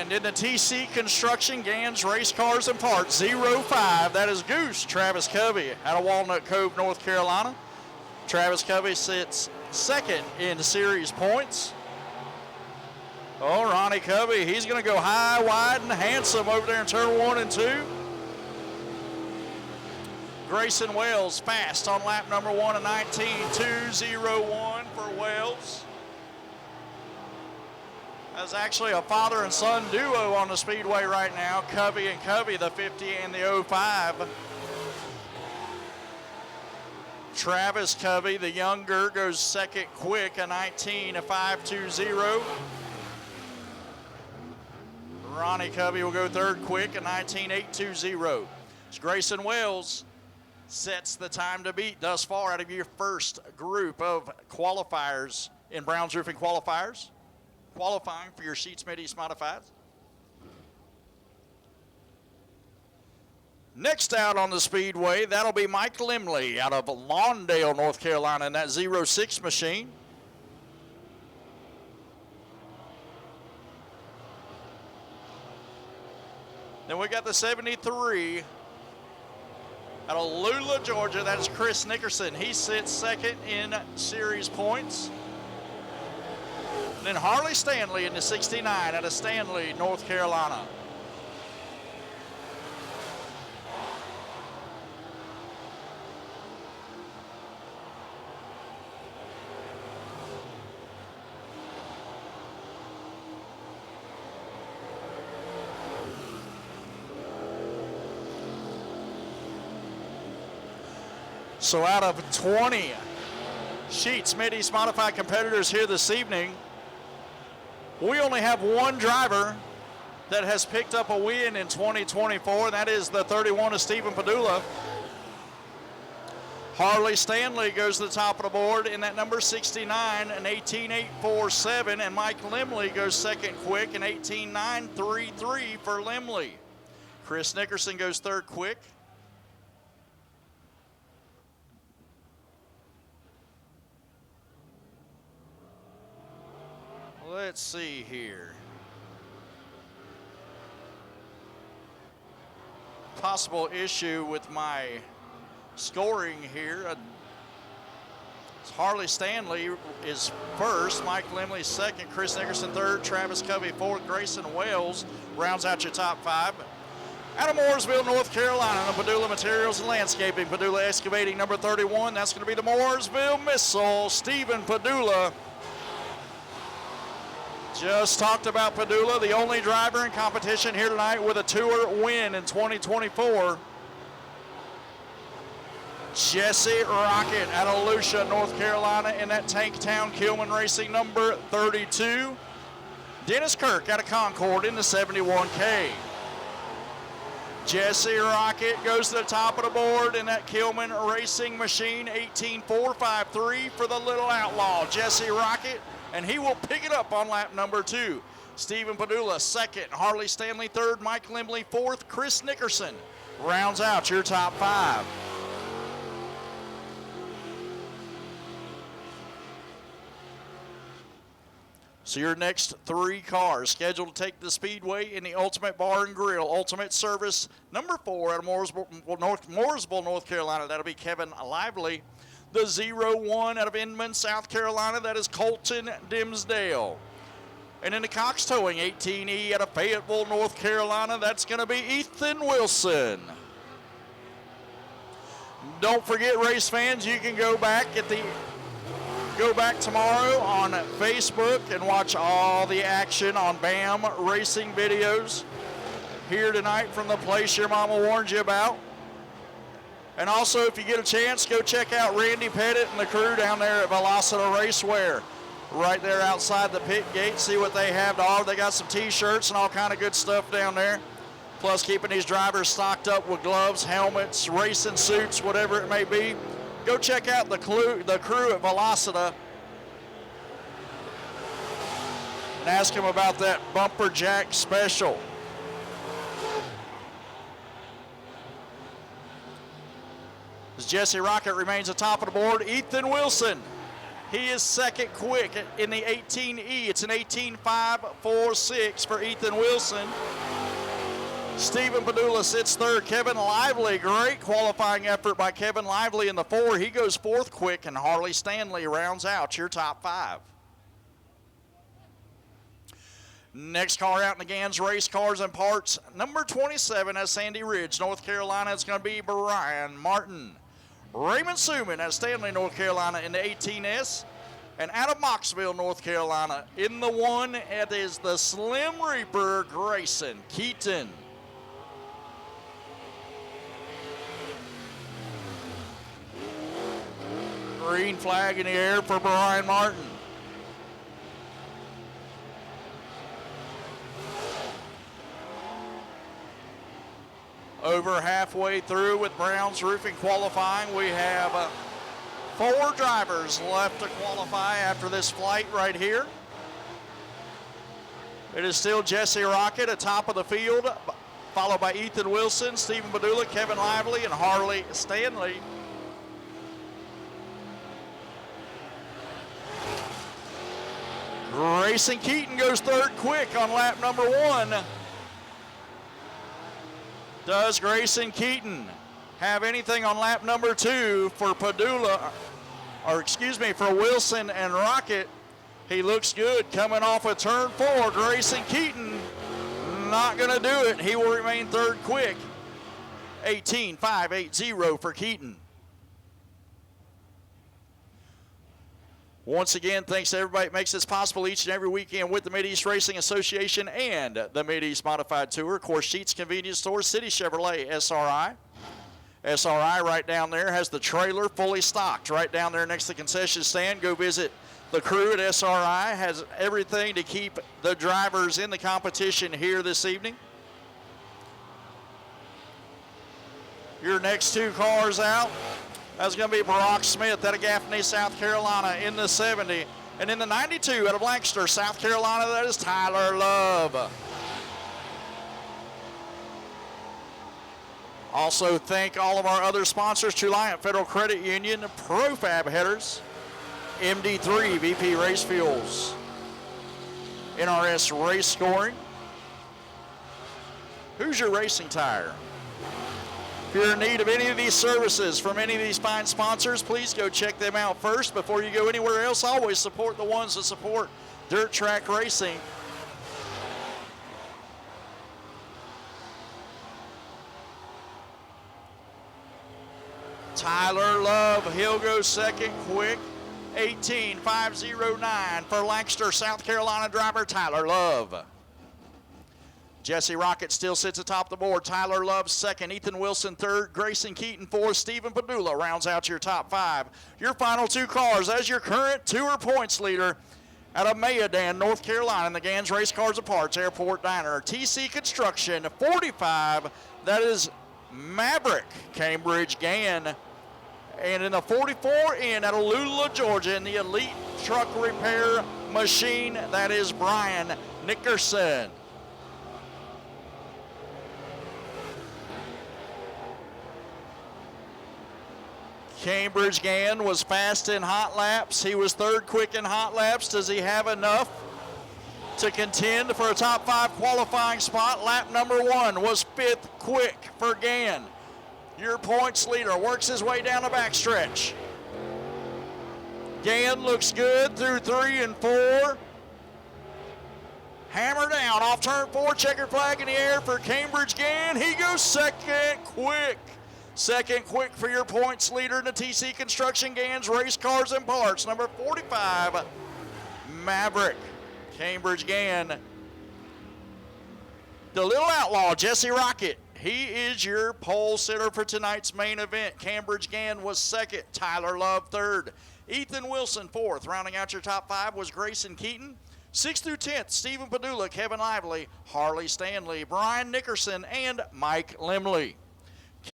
second in the TC Construction Gans Race Cars and Parts 05. That is Goose Travis Covey out of Walnut Cove, North Carolina. Travis Covey sits second in the series points. Oh, Ronnie Covey, he's going to go high, wide, and handsome over there in turn 1 and 2. Grayson Wells fast on lap number 1 of 19.201 for Wells. That's actually a father and son duo on the Speedway right now, Covey and Covey, the 50 and the 05. Travis Covey, the younger, goes second quick, a 19.520. Ronnie Covey will go third quick, a 19.820. Grayson Wells sets the time to beat thus far out of your first group of qualifiers in Brown's Roofing qualifiers, qualifying for your Sheets Mid-East Modifieds. Next out on the Speedway, that'll be Mike Limley out of Lawndale, North Carolina, in that 06 machine. Then we got the 73 out of Lula, Georgia. That is Chris Nickerson. He sits second in series points. And then Harley Stanley in the 69 out of Stanley, North Carolina. So out of 20 Sheets Mid-East Modified competitors here this evening, we only have one driver that has picked up a win in 2024, and that is the 31 of Stephen Padula. Harley Stanley goes to the top of the board in that number 69, an 18.847, and Mike Limley goes second quick, an 18.933 for Limley. Chris Nickerson goes third quick. Let's see here. Possible issue with my scoring here. Harley Stanley is first, Mike Limley second, Chris Nickerson third, Travis Covey fourth, Grayson Wells rounds out your top five. Out of Mooresville, North Carolina, the Padula Materials and Landscaping, Padula Excavating number 31. That's going to be the Mooresville Missile, Stephen Padula. Just talked about Padula, the only driver in competition here tonight with a tour win in 2024. Jesse Rocket out of Lucia, North Carolina, in that Tanktown Kilman Racing number 32. Dennis Kirk out of Concord in the 71K. Jesse Rocket goes to the top of the board in that Kilman Racing machine, 18.453 for the Little Outlaw. Jesse Rocket, and he will pick it up on lap number 2. Stephen Padula second, Harley Stanley third, Mike Limley fourth, Chris Nickerson rounds out your top five. So your next three cars scheduled to take the Speedway in the Ultimate Bar and Grill, Ultimate Service number 4 out of Mooresville, North Carolina. That'll be Kevin Lively. The 01 out of Inman, South Carolina, that is Colton Dimsdale. And in the Cox Towing 18E out of Fayetteville, North Carolina, that's going to be Ethan Wilson. Don't forget, race fans, you can go back tomorrow on Facebook and watch all the action on BAM Racing Videos here tonight from the place your mama warned you about. And also, if you get a chance, go check out Randy Pettit and the crew down there at Velocita Racewear, right there outside the pit gate. See what they have to offer. They got some T-shirts and all kind of good stuff down there. Plus, keeping these drivers stocked up with gloves, helmets, racing suits, whatever it may be. Go check out the crew at Velocita and ask them about that bumper jack special. As Jesse Rocket remains atop of the board, Ethan Wilson He is second quick in the 18E. It's an 18.546 for Ethan Wilson. Stephen Padula sits third. Kevin Lively, great qualifying effort by Kevin Lively in the 4. He goes fourth quick, and Harley Stanley rounds out your top 5. Next car out in the GAN's Race Cars and Parts, number 27 at Sandy Ridge, North Carolina. It's going to be Brian Martin. Raymond Suman at Stanley, North Carolina in the 18S. And out of Mocksville, North Carolina in the 1, it is the Slim Reaper, Grayson Keaton. Green flag in the air for Brian Martin. Over halfway through with Brown's Roofing qualifying, we have 4 drivers left to qualify after this flight right here. It is still Jesse Rocket at top of the field, followed by Ethan Wilson, Stephen Padula, Kevin Lively, and Harley Stanley. Grayson Keaton goes third quick on lap number 1. Does Grayson Keaton have anything on lap number 2 for Padula, or excuse me, for Wilson and Rocket? He looks good coming off of turn 4. Grayson Keaton not going to do it. He will remain third quick. 18.580 for Keaton. Once again, thanks to everybody that makes this possible each and every weekend with the Mid-East Racing Association and the Mid-East Modified Tour. Course Sheets Convenience Store, City Chevrolet, SRI. SRI right down there has the trailer fully stocked right down there next to the concession stand. Go visit the crew at SRI. Has everything to keep the drivers in the competition here this evening. Your next 2 cars out. That's going to be Barack Smith out of Gaffney, South Carolina in the 70. And in the 92 out of Lancaster, South Carolina, that is Tyler Love. Also thank all of our other sponsors, Truliant Federal Credit Union, Profab Headers, MD3 VP Race Fuels, NRS Race Scoring, Hoosier Racing Tire. If you're in need of any of these services from any of these fine sponsors, please go check them out first before you go anywhere else. Always support the ones that support Dirt Track Racing. Tyler Love, he'll go second quick. 18.509 for Lancaster, South Carolina driver Tyler Love. Jesse Rocket still sits atop the board. Tyler Love second, Ethan Wilson third, Grayson Keaton fourth, Stephen Padula rounds out your top 5. Your final 2 cars as your current tour points leader out of Mayodan, North Carolina, in the GAN's Race Cars and Parts Airport Diner. TC Construction 45, that is Maverick Cambridge GAN. And in the 44 in out of Lula, Georgia, in the Elite Truck Repair Machine, that is Brian Nickerson. Cambridge GAN was fast in hot laps. He was third quick in hot laps. Does he have enough to contend for a top 5 qualifying spot? Lap number 1 was 5th quick for GAN. Your points leader works his way down the backstretch. GAN looks good through 3 and 4. Hammer down off turn 4, checkered flag in the air for Cambridge GAN. He goes second quick. Second quick for your points leader in the TC Construction GAN's Race Cars and Parts, number 45, Maverick Cambridge GAN. The little outlaw, Jesse Rocket, he is your pole sitter for tonight's main event. Cambridge GAN was second, Tyler Love third, Ethan Wilson fourth. Rounding out your top 5 was Grayson Keaton. 6th through 10th, Stephen Padula, Kevin Lively, Harley Stanley, Brian Nickerson, and Mike Limley.